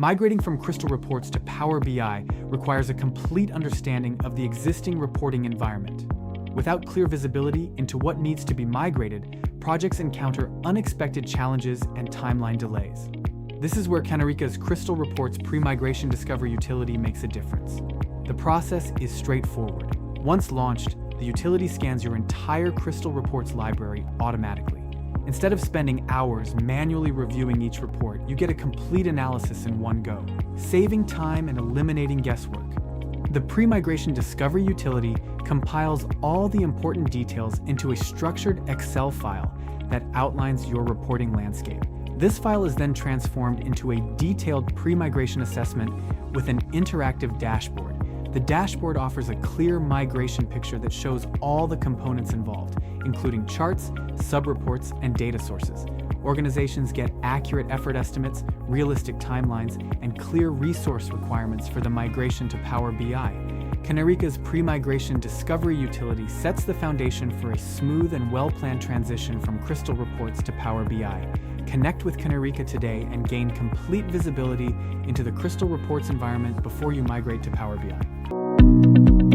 Migrating from Crystal Reports to Power BI requires a complete understanding of the existing reporting environment. Without clear visibility into what needs to be migrated, projects encounter unexpected challenges and timeline delays. This is where Kanerika's Crystal Reports pre-migration discovery utility makes a difference. The process is straightforward. Once launched, the utility scans your entire Crystal Reports library automatically. Instead of spending hours manually reviewing each report, you get a complete analysis in one go, saving time and eliminating guesswork. The pre-migration discovery utility compiles all the important details into a structured Excel file that outlines your reporting landscape. This file is then transformed into a detailed pre-migration assessment with an interactive dashboard. The dashboard offers a clear migration picture that shows all the components involved, including charts, subreports, and data sources. Organizations get accurate effort estimates, realistic timelines, and clear resource requirements for the migration to Power BI. Kanerika's pre-migration discovery utility sets the foundation for a smooth and well-planned transition from Crystal Reports to Power BI. Connect with Kanerika today and gain complete visibility into the Crystal Reports environment before you migrate to Power BI.